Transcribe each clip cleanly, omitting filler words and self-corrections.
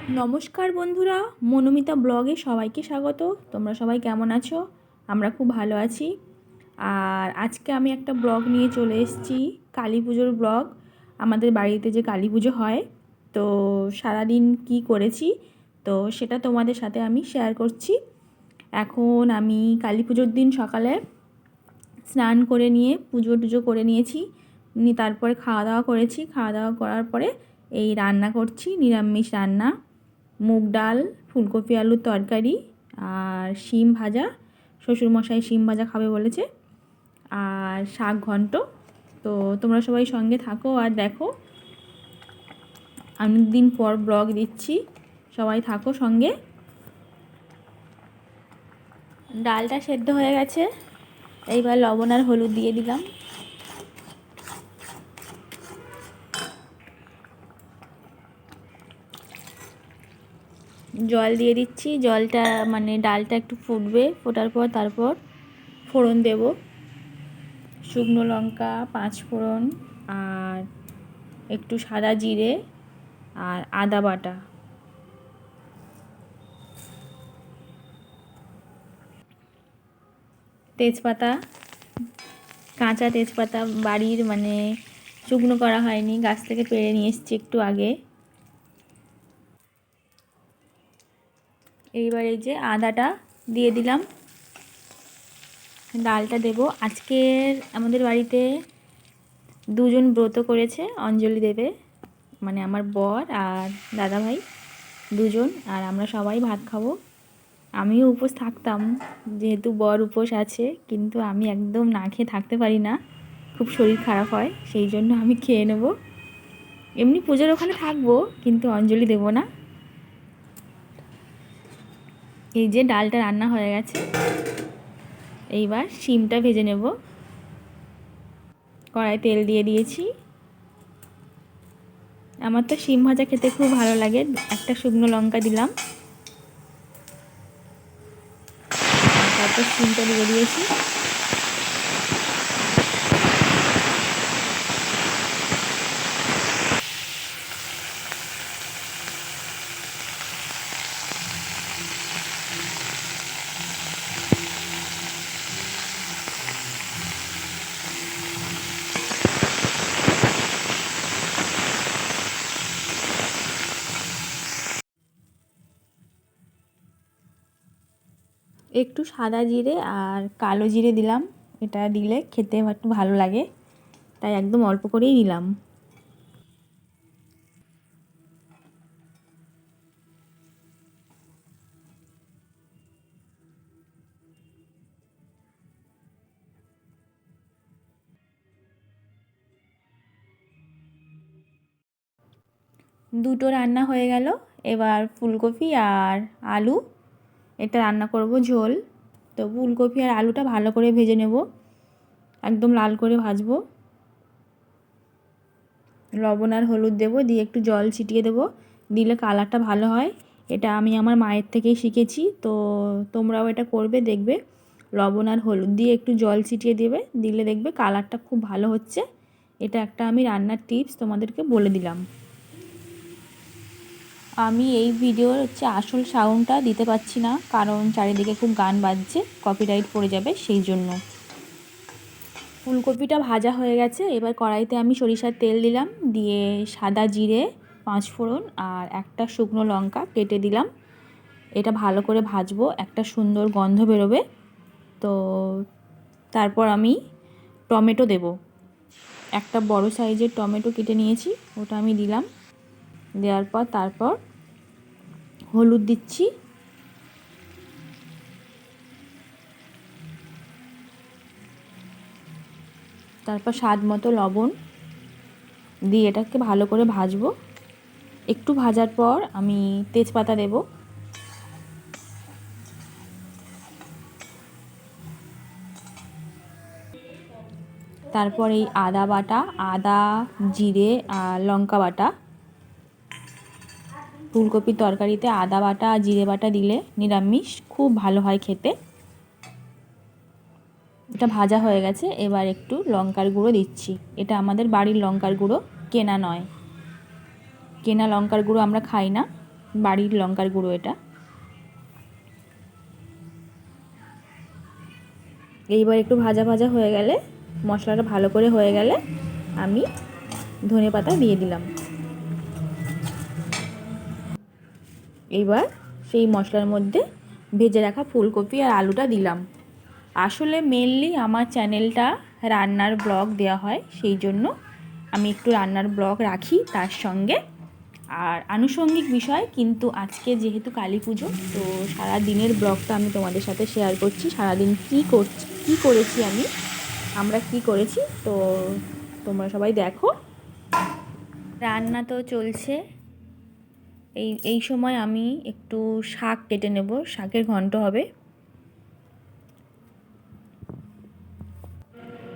নমস্কার বন্ধুরা, মনুমিতা ব্লগে সবাইকে স্বাগত। তোমরা সবাই কেমন আছো? আমরা খুব ভালো আছি। আর আজকে আমি একটা ব্লগ নিয়ে চলে এসেছি, কালী পুজোর ব্লগ। আমাদের বাড়িতে যে কালী পুজো হয়, তো সারাদিন কি করেছি তো সেটা তোমাদের সাথে আমি শেয়ার করছি। এখন আমি কালী পুজোর দিন সকালে স্নান করে নিয়ে পুজো টুজো করে নিয়েছি, তারপরে খাওয়া দাওয়া করেছি। খাওয়া দাওয়া করার পরে এই রান্না করছি, নিরামিষ রান্না, মুগ ডাল, ফুলকপি আলুর তরকারি আর শিম ভাজা। শ্বশুরমশাই শিম ভাজা খাবে বলেছে, আর শাক ঘন্ট। তো তোমরা সবাই সঙ্গে থাকো আর দেখো, অনেক দিন পর ব্লগ দিচ্ছি, সবাই থাকো সঙ্গে। ডালটা সেদ্ধ হয়ে গেছে, এইবার লবণ আর হলুদ দিয়ে দিলাম। জল দিয়ে দিচ্ছি, জলটা মানে ডালটা একটু ফুটবে, ফোটার পর তারপর ফোড়ন দেব, শুকনো লঙ্কা, পাঁচ ফোড়ন আর একটু সাদা জিরে আর আদা বাটা, তেজপাতা, কাঁচা তেজপাতা বাড়ির মানে শুকনো করা হয়নি, গাছ থেকে পেড়ে নিয়ে এসেছি একটু আগে। এইবার এই যে আদাটা দিয়ে দিলাম, ডালটা দেব। আজকের আমাদের বাড়িতে দুজন ব্রত করেছে, অঞ্জলি দেবে, মানে আমার বর আর দাদাভাই দুজন, আর আমরা সবাই ভাত খাবো। আমিও উপোস থাকতাম, যেহেতু বর উপোস আছে, কিন্তু আমি একদম না খেয়ে থাকতে পারি না, খুব শরীর খারাপ হয়, সেই জন্য আমি খেয়ে নেব। এমনি পুজোর ওখানে থাকবো, কিন্তু অঞ্জলি দেব না। এই যে ডালটা রান্না হয়ে গেছে, এইবার শিমটা ভেজে নেব। কড়াই তেল দিয়ে দিয়েছি। আমার তো শিম ভাজা খেতে খুব ভালো লাগে। একটা শুকনো লঙ্কা দিলাম, তারপর শিমটা দিয়ে দিয়েছি। একটু সাদা জিরে আর কালো জিরে দিলাম, এটা দিলে খেতে একটু ভালো লাগে, তাই একদম অল্প করেই দিলাম। দুটো রান্না হয়ে গেল। এবার ফুলকপি আর আলু, এটা রান্না করব ঝোল। তো ফুলকপি আর আলুটা ভালো করে ভেজে নেব, একদম লাল করে ভাজবো। লবণ আর হলুদ দেবো, দিয়ে একটু জল ছিটিয়ে দেবো, দিলে কালারটা ভালো হয়। এটা আমি আমার মায়ের থেকেই শিখেছি, তো তোমরাও এটা করবে, দেখবে। লবণ আর হলুদ দিয়ে একটু জল ছিটিয়ে দেবে, দিলে দেখবে কালারটা খুব ভালো হচ্ছে। এটা একটা আমি রান্নার টিপস তোমাদেরকে বলে দিলাম। আমি এই ভিডিওর আসল সাউন্ডটা দিতে পারছি না, কারণ চারিদিকে খুব গান বাজছে, কপিরাইট পড়ে যাবে, সেই জন্য। ফুলকপিটা ভাজা হয়ে গেছে, এবার কড়াইতে আমি সরিষার তেল দিলাম, দিয়ে সাদা জিরে, পাঁচ ফোড়ন আর একটা শুকনো লঙ্কা কেটে দিলাম। এটা ভালো করে ভাজবো, একটা সুন্দর গন্ধ বেরোবে। তো তারপর আমি টমেটো দেব, একটা বড় সাইজের টমেটো কেটে নিয়েছি, ওটা আমি দিলাম। দেওয়ার পর তারপর হলুদ দিচ্ছি, তারপর স্বাদ মতো লবণ দিয়ে এটাকে ভালো করে ভাজবো। একটু ভাজার পর আমি তেজপাতা দেব, তারপর এই আদা বাটা, আদা, জিরে আর লঙ্কা বাটা। ফুলকপির তরকারিতে আদা বাটা আর জিরে বাটা দিলে নিরামিষ খুব ভালো হয় খেতে। এটা ভাজা হয়ে গেছে, এবার একটু লঙ্কার গুঁড়ো দিচ্ছি। এটা আমাদের বাড়ির লঙ্কার গুঁড়ো, কেনা নয়, কেনা লঙ্কার গুঁড়ো আমরা খাই না। বাড়ির লঙ্কার গুঁড়ো এটা। এইবার একটু ভাজা ভাজা হয়ে গেলে, মশলাটা ভালো করে হয়ে গেলে আমি ধনেপাতা দিয়ে দিলাম। এইবার সেই মশলার মধ্যে ভেজে রাখা ফুলকপি আর আলুটা দিলাম। আসলে মেনলি আমার চ্যানেলটা রান্নার ব্লগ দেওয়া হয়, সেই জন্য আমি একটু রান্নার ব্লগ রাখি তার সঙ্গে। আর আনুষঙ্গিক বিষয় কিন্তু আজকে যেহেতু কালী পুজো, তো সারা দিনের ব্লগটা আমি তোমাদের সাথে শেয়ার করছি। সারাদিন কী করেছি আমরা কি করেছি, তো তোমরা সবাই দেখো। রান্না তো চলছে। এই সময় আমি একটু শাক কেটে নেব, শাকের ঘন্ট হবে।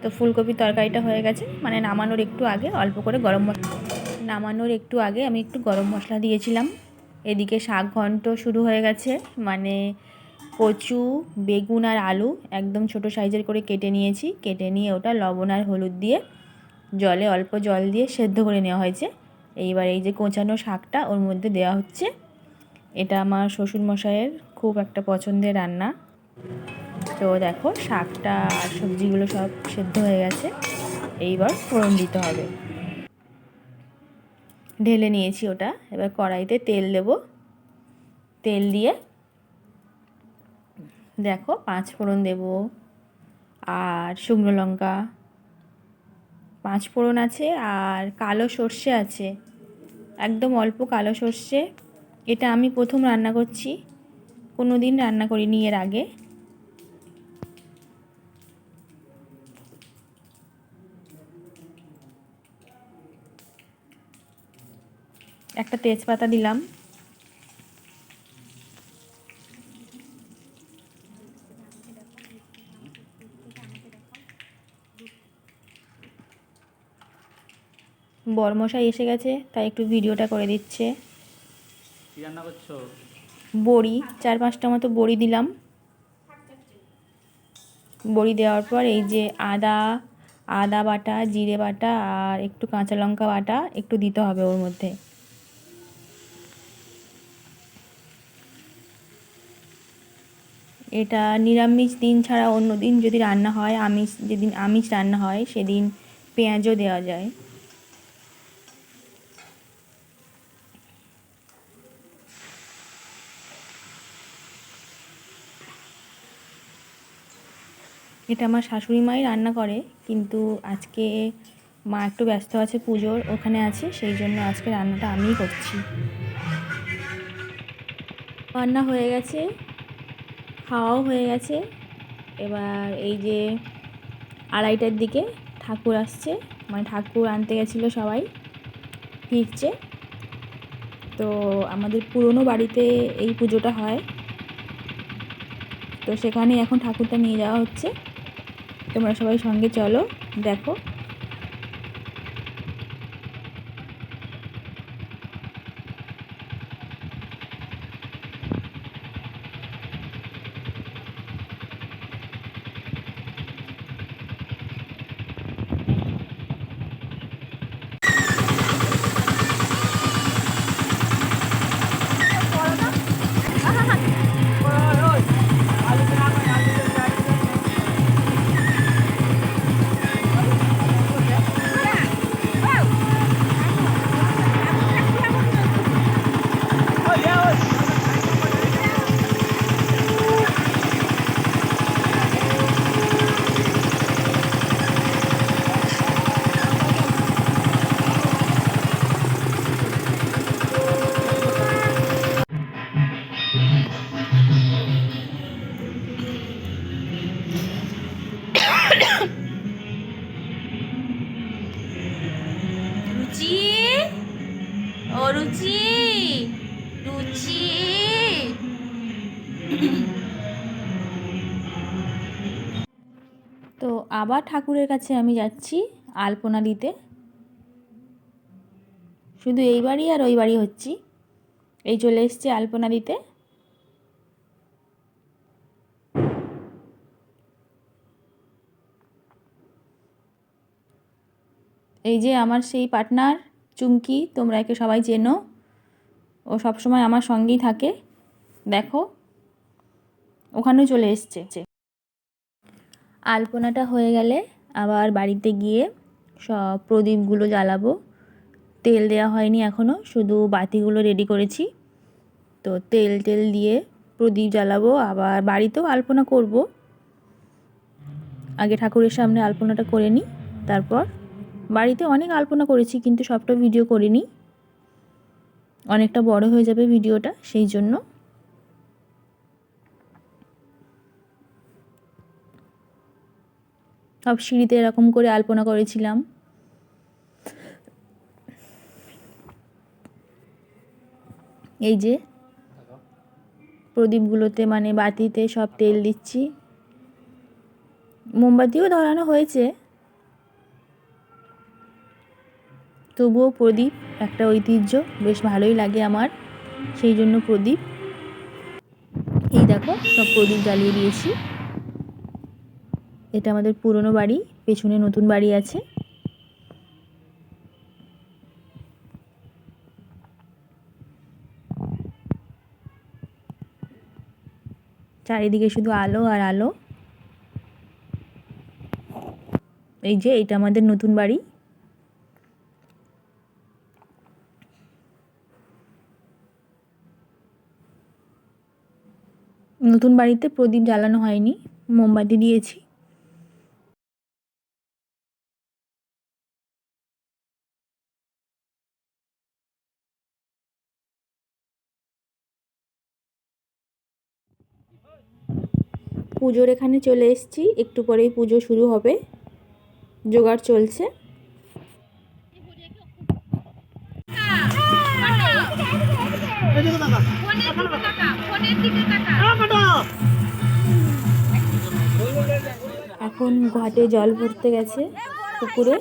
তো ফুলকপির তরকারিটা হয়ে গেছে, মানে নামানোর একটু আগে আমি একটু গরম মশলা দিয়েছিলাম। এদিকে শাক ঘন্ট শুরু হয়ে গেছে, মানে কচু, বেগুন আর আলু একদম ছোট সাইজের করে কেটে নিয়েছি। কেটে নিয়ে ওটা লবণ আর হলুদ দিয়ে অল্প জল দিয়ে সেদ্ধ করে নেওয়া হয়েছে। এইবার এই যে কোঁচানো শাকটা ওর মধ্যে দেওয়া হচ্ছে। এটা আমার শ্বশুরমশাইয়ের খুব একটা পছন্দের রান্না। তো দেখো শাকটা আর সবজিগুলো সব সেদ্ধ হয়ে গেছে। এইবার ফোড়ন দিতে হবে। ঢেলে নিয়েছি ওটা। এবার কড়াইতে তেল দেব। তেল দিয়ে দেখো 5 ফোড়ন দেব, আর শুকনো লঙ্কা 5 ফোড়ন আছে, আর কালো সর্ষে আছে, একদম অল্প কালো সর্ষে। এটা আমি প্রথম রান্না করছি, কোনো দিন রান্না করিনি এর আগে। একটা তেজপাতা দিলাম। বরমশাই এসে গেছে, তাই একটু ভিডিওটা করে দিচ্ছে। কি রান্না করছো? বড়ি 4-5টা মতো বড়ি দিলাম। বড়ি দেওয়ার পর এই যে আদা বাটা, জিরে বাটা আর একটু কাঁচা লঙ্কা বাটা একটু দিতে হবে ওর মধ্যে। এটা নিরামিষ দিন ছাড়া অন্য দিন যদি রান্না হয়, যেদিন আমিষ রান্না হয় সেদিন পেঁয়াজও দেওয়া যায়। এটা আমার শাশুড়ি মাই রান্না করে, কিন্তু আজকে মা একটু ব্যস্ত আছে, পুজোর ওখানে আছে, সেই জন্য আজকে রান্নাটা আমিই করছি। রান্না হয়ে গেছে, খাওয়াও হয়ে গেছে। এবার এই যে 2:30টার দিকে ঠাকুর আসছে, মানে ঠাকুর আনতে গেছিলো সবাই, ফিরছে। তো আমাদের পুরনো বাড়িতে এই পুজোটা হয়, তো সেখানে এখন ঠাকুরটা নিয়ে যাওয়া হচ্ছে। তোমরা সবাই সঙ্গে চলো, দেখো। রুচি, ও রুচি, রুচি। তো আবার ঠাকুরের কাছে আমি যাচ্ছি আলপনা দিতে। শুধু এই বাড়ি আর ওই বাড়ি হচ্ছি, এই চলে এসছি আলপনা দিতে। এই যে আমার সেই পার্টনার চুমকি, তোমরা একে সবাই চেনো। ও সব সময় আমার সঙ্গেই থাকে। দেখো ওখানেও চলে এসছে। আলপনাটা হয়ে গেলে আবার বাড়িতে গিয়ে সব প্রদীপগুলো জ্বালাবো। তেল দেওয়া হয়নি এখনও, শুধু বাতিগুলো রেডি করেছি। তো তেল দিয়ে প্রদীপ জ্বালাবো, আবার বাড়িতেও আলপনা করব। আগে ঠাকুরের সামনে আলপনাটা করে নিই, তারপর বাড়িতে অনেক আলপনা করেছি কিন্তু সবটা ভিডিও করিনি, অনেকটা বড় হয়ে যাবে ভিডিওটা, সেই জন্য। সব সিঁড়িতে এরকম করে আলপনা করেছিলাম। এই যে প্রদীপগুলোতে মানে বাতিতে সব তেল দিচ্ছি, মোমবাতিও ধরানো হয়েছে, তবুও প্রদীপ একটা ঐতিহ্য, বেশ ভালোই লাগে আমার, সেই জন্য প্রদীপ। এই দেখো সব প্রদীপ জ্বালিয়ে দিয়েছি। এটা আমাদের পুরনো বাড়ি, পেছনে নতুন বাড়ি আছে। চারিদিকে শুধু আলো আর আলো। এই যে এটা আমাদের নতুন বাড়ি। নতুন বাড়িতে প্রদীপ জ্বালানো হয়নি, মোমবাতি দিয়েছি। পুজোর এখানে চলে এসেছি, একটু পরেই পুজো শুরু হবে, জোগাড় চলছে। এখন ঘাটে জল ভরতে গেছে, পুকুরে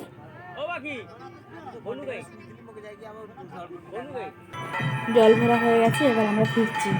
জল ভরা হয়ে গেছে, এবার আমরা ফিরছি।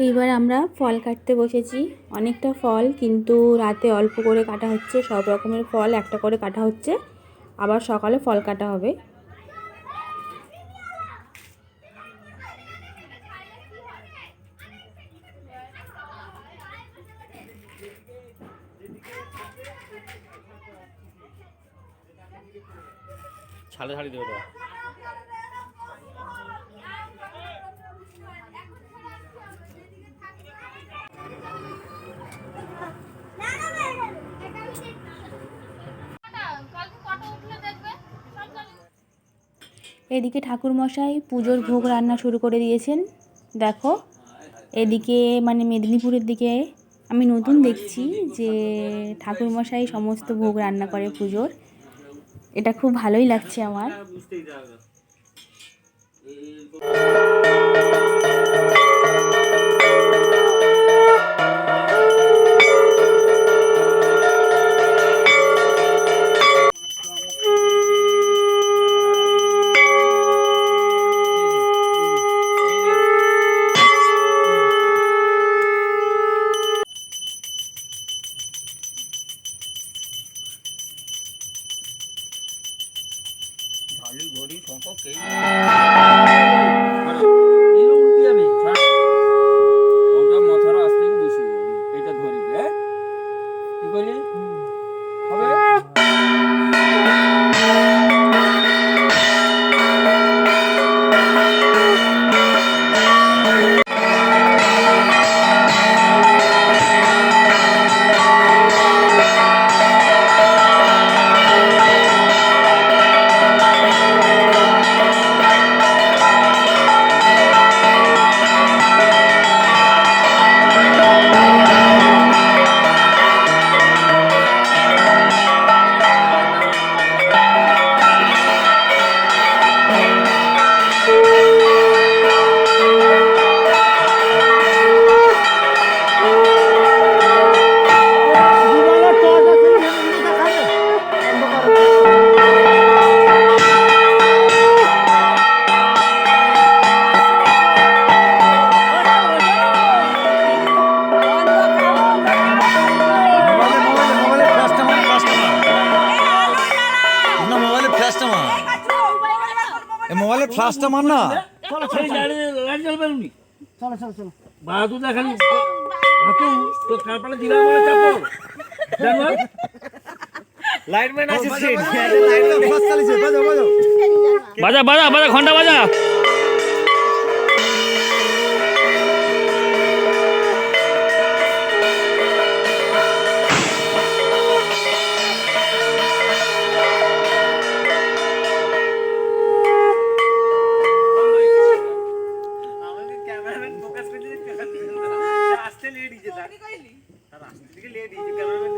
এইবার আমরা ফল কাটতে বসেছি, অনেকটা ফল, কিন্তু রাতে অল্প করে কাটা হচ্ছে, সব রকমের ফল একটা করে কাটা হচ্ছে, আবার সকালে ফল কাটা হবে। ছাড়ে ছাড়ি দেবে তো। এদিকে ঠাকুরমশাই পুজোর ভোগ রান্না শুরু করে দিয়েছেন। দেখো এদিকে মানে মেদিনীপুরের দিকে আমি নতুন দেখছি যে ঠাকুরমশাই সমস্ত ভোগ রান্না করে পুজোর, এটা খুব ভালোই লাগছে আমার। ফ্লাশটা মার না। সেই লাইট জ্বলবে নি। বাহাদুর দেখানি হাতু তো কারপালে দিলা মানে চাপো জানো লাইটম্যান আছে সে ফ্লাশ চালিয়েছে, বাজাও বাজাও। বাজা বাজা বাজা ঘন্টা বাজা আসতে লেট হইছে তার আসতে থেকে লেট হইছে ক্যামেরাম্যান